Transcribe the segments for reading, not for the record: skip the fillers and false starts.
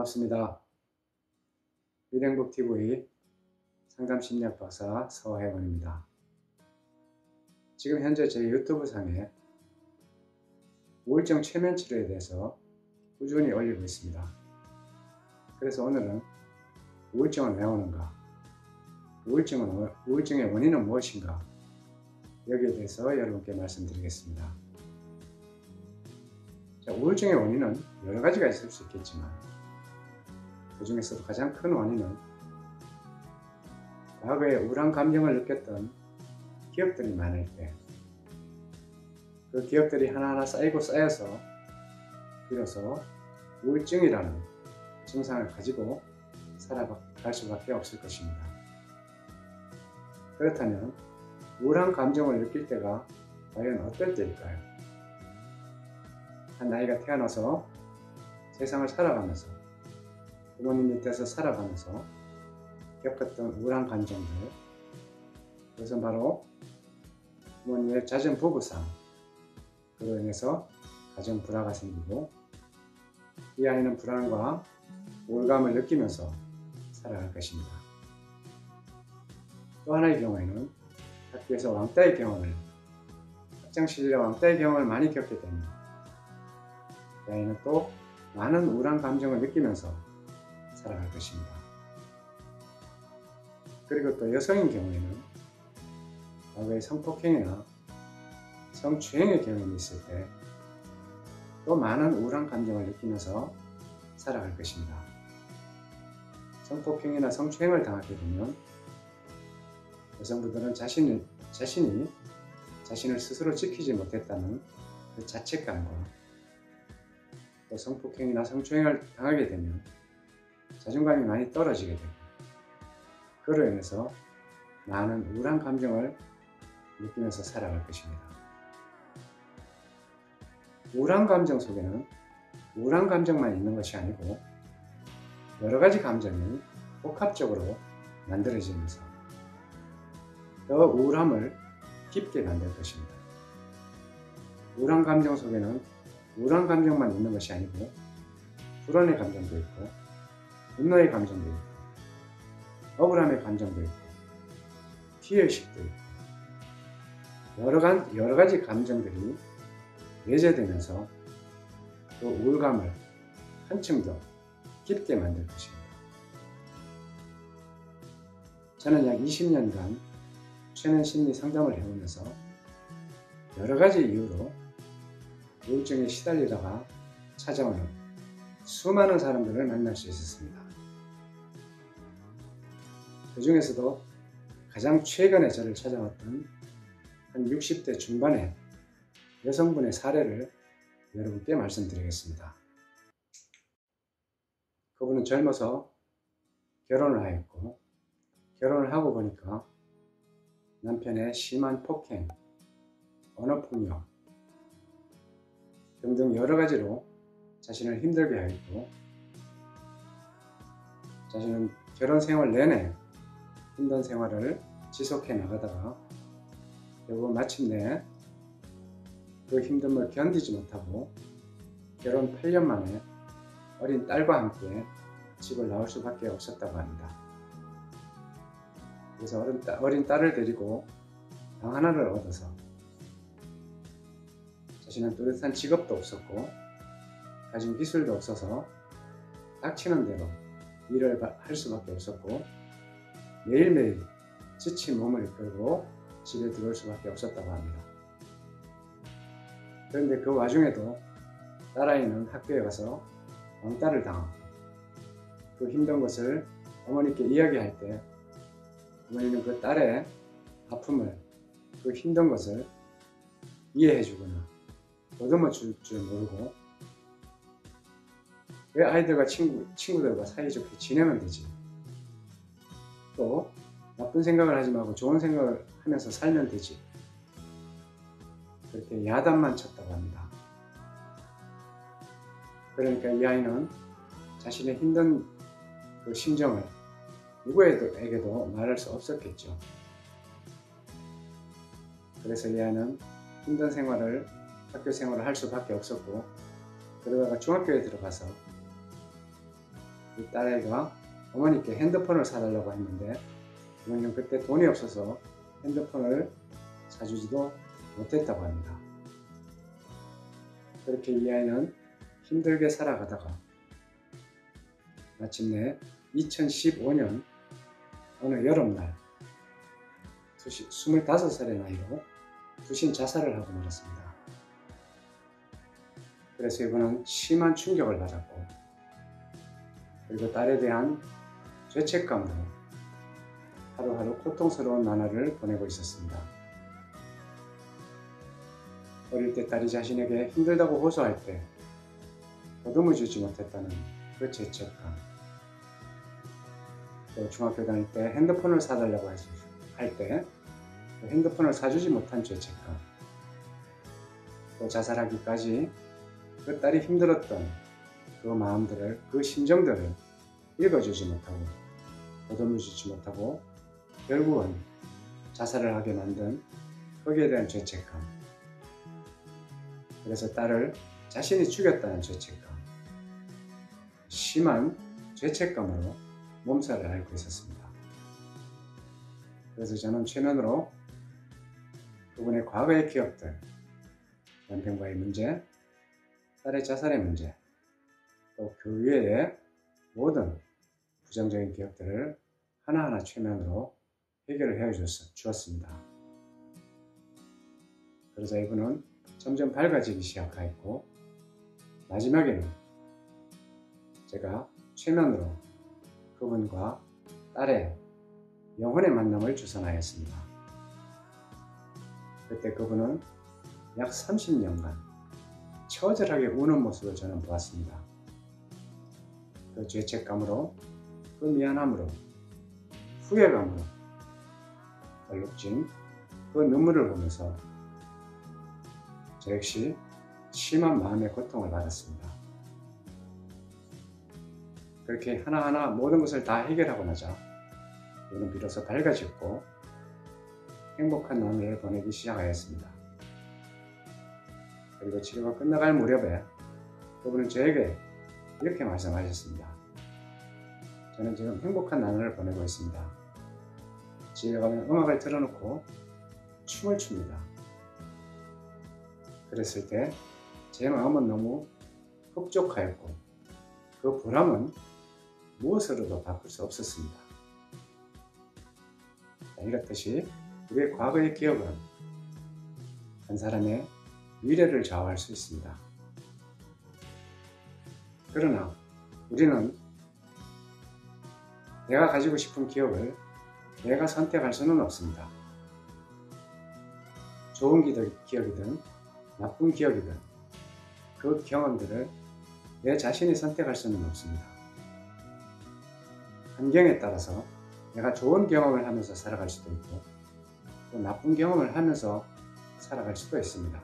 반갑습니다. 미래행복TV 상담심리학 박사 서혜원입니다. 지금 현재 제 유튜브 상에 우울증 최면 치료에 대해서 꾸준히 올리고 있습니다. 그래서 오늘은 우울증은 왜 오는가? 우울증의 원인은 무엇인가? 여기에 대해서 여러분께 말씀드리겠습니다. 자, 우울증의 원인은 여러 가지가 있을 수 있겠지만 그 중에서도 가장 큰 원인은 과거에 우울한 감정을 느꼈던 기억들이 많을 때 그 기억들이 하나하나 쌓이고 쌓여서 비로소 우울증이라는 증상을 가지고 살아갈 수밖에 없을 것입니다. 그렇다면 우울한 감정을 느낄 때가 과연 어떨 때일까요? 한 아이가 태어나서 세상을 살아가면서 부모님 밑에서 살아가면서 겪었던 우울한 감정들, 그것은 바로 부모님의 잦은 부부싸움, 그로 인해서 가정 불화가 생기고 이 아이는 불안과 우울감을 느끼면서 살아갈 것입니다. 또 하나의 경우에는 학교에서 왕따의 경험을, 학창시절에 왕따의 경험을 많이 겪게 됩니다. 이 아이는 또 많은 우울한 감정을 느끼면서 살아갈 것입니다. 그리고 또 여성인 경우에는 과거의 성폭행이나 성추행의 경험이 있을 때 또 많은 우울한 감정을 느끼면서 살아갈 것입니다. 성폭행이나 성추행을 당하게 되면 여성분들은 자신을 스스로 지키지 못했다는 그 자책감과 또 성폭행이나 성추행을 당하게 되면 자존감이 많이 떨어지게 되고 그로 인해서 많은 우울한 감정을 느끼면서 살아갈 것입니다. 우울한 감정 속에는 우울한 감정만 있는 것이 아니고 여러 가지 감정이 복합적으로 만들어지면서 더 우울함을 깊게 만들 것입니다. 우울한 감정 속에는 우울한 감정만 있는 것이 아니고 불안의 감정도 있고 분노의 감정도 있고 억울함의 감정도 있고 피해의식도 있고 여러 가지 감정들이 내재되면서 또 우울감을 한층 더 깊게 만들 것입니다. 저는 약 20년간 최면 심리 상담을 해오면서 여러 가지 이유로 우울증에 시달리다가 찾아오는 수많은 사람들을 만날 수 있었습니다. 그 중에서도 가장 최근에 저를 찾아왔던 한 60대 중반의 여성분의 사례를 여러분께 말씀드리겠습니다. 그분은 젊어서 결혼을 하였고 결혼을 하고 보니까 남편의 심한 폭행, 언어폭력 등등 여러 가지로 자신을 힘들게 하였고 자신은 결혼 생활 내내 힘든 생활을 지속해 나가다가 결국 마침내 그 힘듦을 견디지 못하고 결혼 8년 만에 어린 딸과 함께 집을 나올 수밖에 없었다고 합니다. 그래서 어린 딸을 데리고 방 하나를 얻어서 자신은 뚜렷한 직업도 없었고 가진 기술도 없어서 닥치는 대로 일을 할 수밖에 없었고 매일매일 지친 몸을 이끌고 집에 들어올 수밖에 없었다고 합니다. 그런데 그 와중에도 딸아이는 학교에 가서 왕따를 당하고 그 힘든 것을 어머니께 이야기할 때 어머니는 그 딸의 아픔을, 그 힘든 것을 이해해 주거나 보듬어 줄 줄 모르고 왜 아이들과 친구들과 사이좋게 지내면 되지, 또 나쁜 생각을 하지 말고 좋은 생각을 하면서 살면 되지, 그렇게 야단만 쳤다고 합니다. 그러니까 이 아이는 자신의 힘든 그 심정을 누구에게도 말할 수 없었겠죠. 그래서 이 아이는 힘든 학교 생활을 할 수밖에 없었고 그러다가 중학교에 들어가서 이 딸아이가 어머니께 핸드폰을 사달라고 했는데 어머니는 그때 돈이 없어서 핸드폰을 사주지도 못했다고 합니다. 그렇게 이 아이는 힘들게 살아가다가 마침내 2015년 어느 여름날 25살의 나이로 투신 자살을 하고 말았습니다. 그래서 이분은 심한 충격을 받았고 그리고 딸에 대한 죄책감으로 하루하루 고통스러운 나날을 보내고 있었습니다. 어릴 때 딸이 자신에게 힘들다고 호소할 때 보듬어 주지 못했다는 그 죄책감, 또 중학교 다닐 때 핸드폰을 사달라고 할 때 핸드폰을 사주지 못한 죄책감, 또 자살하기까지 그 딸이 힘들었던 그 마음들을, 그 심정들을 읽어주지 못하고 보듬어 주지 못하고 결국은 자살을 하게 만든 거기에 대한 죄책감, 그래서 딸을 자신이 죽였다는 죄책감, 심한 죄책감으로 몸살을 앓고 있었습니다. 그래서 저는 최면으로 그분의 과거의 기억들, 남편과의 문제, 딸의 자살의 문제, 또 그 외의 모든 부정적인 기억들을 하나하나 최면으로 해결을 해 주었습니다. 그러자 이분은 점점 밝아지기 시작하였고 마지막에는 제가 최면으로 그분과 딸의 영혼의 만남을 주선하였습니다. 그때 그분은 약 30년간 처절하게 우는 모습을 저는 보았습니다. 그 죄책감으로, 그 미안함으로, 후회감으로 얼룩진 그 눈물을 보면서 저 역시 심한 마음의 고통을 받았습니다. 그렇게 하나하나 모든 것을 다 해결하고 나자 저는 비로소 밝아졌고 행복한 나날을 보내기 시작하였습니다. 그리고 치료가 끝나갈 무렵에 그분은 저에게 이렇게 말씀하셨습니다. 저는 지금 행복한 나날을 보내고 있습니다. 집에 가면 음악을 틀어놓고 춤을 춥니다. 그랬을 때 제 마음은 너무 흡족하였고 그 보람은 무엇으로도 바꿀 수 없었습니다. 이렇듯이 우리의 과거의 기억은 한 사람의 미래를 좌우할 수 있습니다. 그러나 우리는 내가 가지고 싶은 기억을 내가 선택할 수는 없습니다. 좋은 기억이든 나쁜 기억이든 그 경험들을 내 자신이 선택할 수는 없습니다. 환경에 따라서 내가 좋은 경험을 하면서 살아갈 수도 있고 또 나쁜 경험을 하면서 살아갈 수도 있습니다.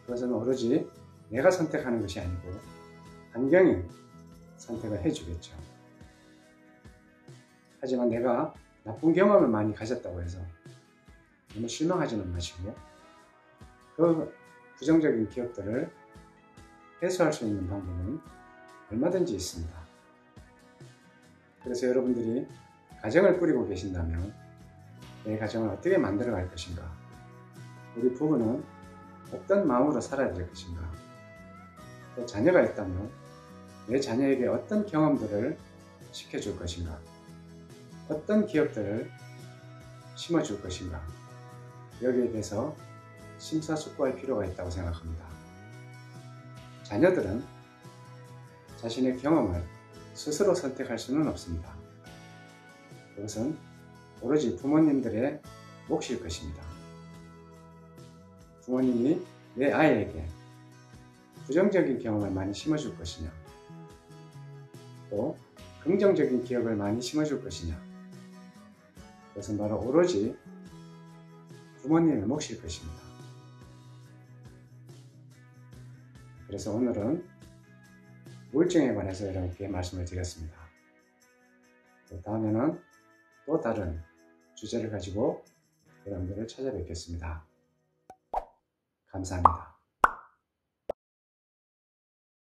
그것은 오로지 내가 선택하는 것이 아니고 환경이 선택을 해주겠죠. 하지만 내가 나쁜 경험을 많이 가졌다고 해서 너무 실망하지는 마시고 그 부정적인 기억들을 해소할 수 있는 방법은 얼마든지 있습니다. 그래서 여러분들이 가정을 꾸리고 계신다면 내 가정을 어떻게 만들어 갈 것인가, 우리 부부는 어떤 마음으로 살아야 될 것인가, 또 자녀가 있다면 내 자녀에게 어떤 경험들을 시켜줄 것인가, 어떤 기억들을 심어줄 것인가, 여기에 대해서 심사숙고할 필요가 있다고 생각합니다. 자녀들은 자신의 경험을 스스로 선택할 수는 없습니다. 그것은 오로지 부모님들의 몫일 것입니다. 부모님이 내 아이에게 부정적인 경험을 많이 심어줄 것이냐, 또 긍정적인 기억을 많이 심어줄 것이냐, 그것은 바로 오로지 부모님의 몫일 것입니다. 그래서 오늘은 우울증에 관해서 여러분께 말씀을 드렸습니다. 다음에는 또 다른 주제를 가지고 여러분들을 찾아뵙겠습니다. 감사합니다.